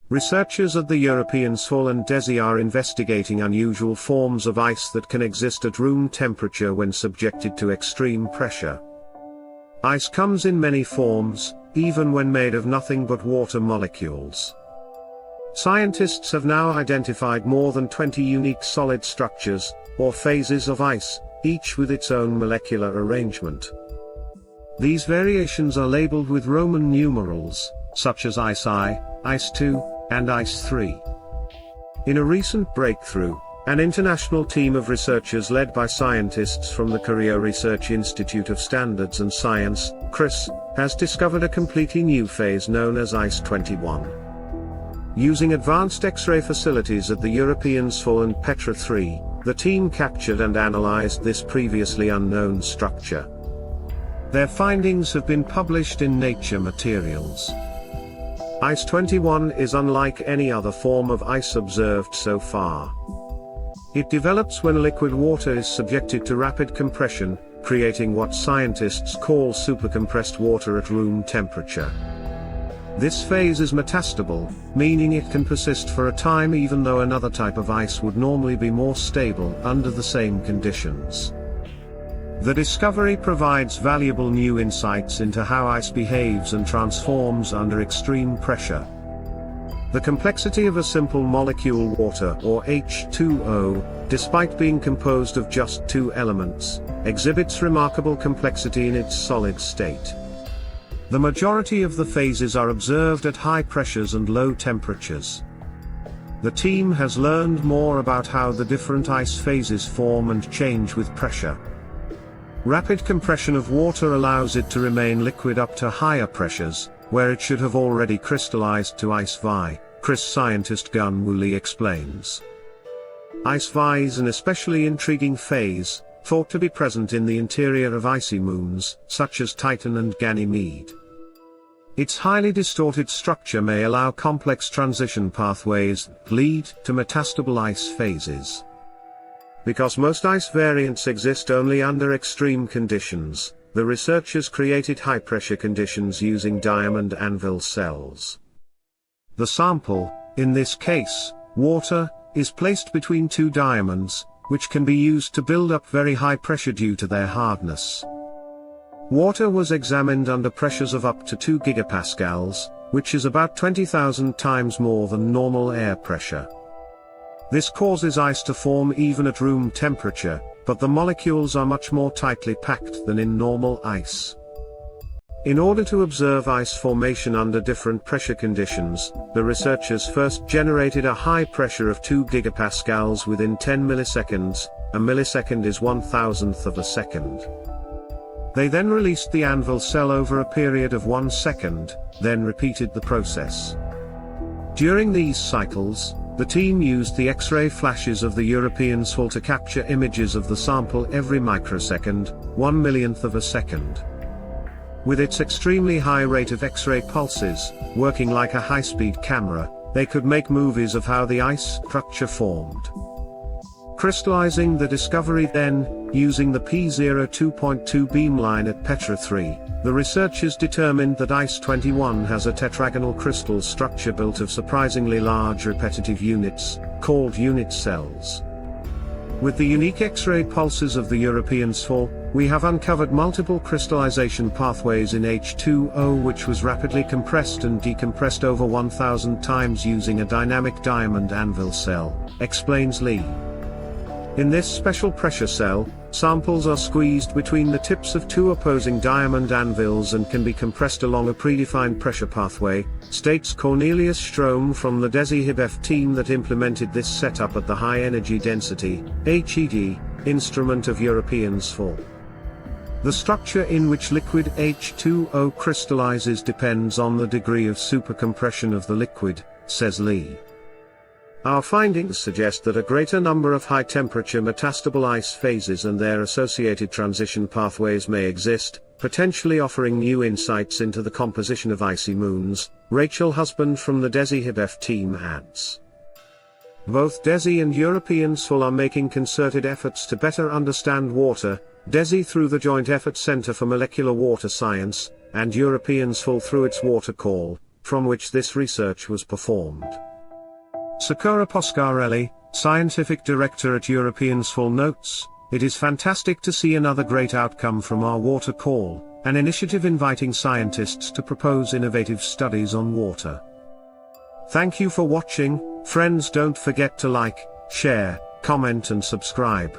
Researchers at the European XFEL and DESY are investigating unusual forms of ice that can exist at room temperature when subjected to extreme pressure. Ice comes in many forms, even when made of nothing but water molecules. Scientists have now identified more than 20 unique solid structures, or phases of ice, each with its own molecular arrangement. These variations are labeled with Roman numerals, such as Ice I, Ice II, and Ice III. In a recent breakthrough, an international team of researchers led by scientists from the Korea Research Institute of Standards and Science, KRISS, has discovered a completely new phase known as Ice XXI. Using advanced X-ray facilities at the European XFEL and Petra III, the team captured and analyzed this previously unknown structure. Their findings have been published in Nature Materials. Ice XXI is unlike any other form of ice observed so far. It develops when liquid water is subjected to rapid compression, creating what scientists call supercompressed water at room temperature. This phase is metastable, meaning it can persist for a time even though another type of ice would normally be more stable under the same conditions. The discovery provides valuable new insights into how ice behaves and transforms under extreme pressure. The complexity of a simple molecule water, or H2O, despite being composed of just two elements, exhibits remarkable complexity in its solid state. The majority of the phases are observed at high pressures and low temperatures. The team has learned more about how the different ice phases form and change with pressure. Rapid compression of water allows it to remain liquid up to higher pressures, where it should have already crystallized to ice VI, KRISS scientist Gun Woolley explains. Ice VI is an especially intriguing phase, thought to be present in the interior of icy moons, such as Titan and Ganymede. Its highly distorted structure may allow complex transition pathways that lead to metastable ice phases. Because most ice variants exist only under extreme conditions, the researchers created high-pressure conditions using diamond anvil cells. The sample, in this case, water, is placed between two diamonds, which can be used to build up very high pressure due to their hardness. Water was examined under pressures of up to 2 gigapascals, which is about 20,000 times more than normal air pressure. This causes ice to form even at room temperature, but the molecules are much more tightly packed than in normal ice. In order to observe ice formation under different pressure conditions, the researchers first generated a high pressure of 2 gigapascals within 10 milliseconds, a millisecond is 1,000th of a second. They then released the anvil cell over a period of 1 second, then repeated the process. During these cycles, the team used the X-ray flashes of the European XFEL to capture images of the sample every microsecond, 1 millionth of a second. With its extremely high rate of X-ray pulses, working like a high-speed camera, they could make movies of how the ice structure formed. Crystallizing the discovery then, using the P02.2 beamline at Petra III, the researchers determined that Ice XXI has a tetragonal crystal structure built of surprisingly large repetitive units, called unit cells. With the unique X-ray pulses of the European XFEL, we have uncovered multiple crystallization pathways in H2O which was rapidly compressed and decompressed over 1,000 times using a dynamic diamond anvil cell, explains Lee. In this special pressure cell, samples are squeezed between the tips of two opposing diamond anvils and can be compressed along a predefined pressure pathway, states Cornelius Strom from the DESY HIBF team that implemented this setup at the High Energy Density (HED) instrument of European XFEL. The structure in which liquid H2O crystallizes depends on the degree of supercompression of the liquid, says Lee. Our findings suggest that a greater number of high-temperature metastable ice phases and their associated transition pathways may exist, potentially offering new insights into the composition of icy moons, Rachel Husband from the DESY HIBF team adds. Both DESY and European XFEL are making concerted efforts to better understand water, DESY through the Joint Effort Center for Molecular Water Science, and European XFEL through its Water Call, from which this research was performed. Sakura Poscarelli, Scientific Director at European XFEL notes, "It is fantastic to see another great outcome from our water call, an initiative inviting scientists to propose innovative studies on water." Thank you for watching, friends. Don't forget to like, share, comment and subscribe.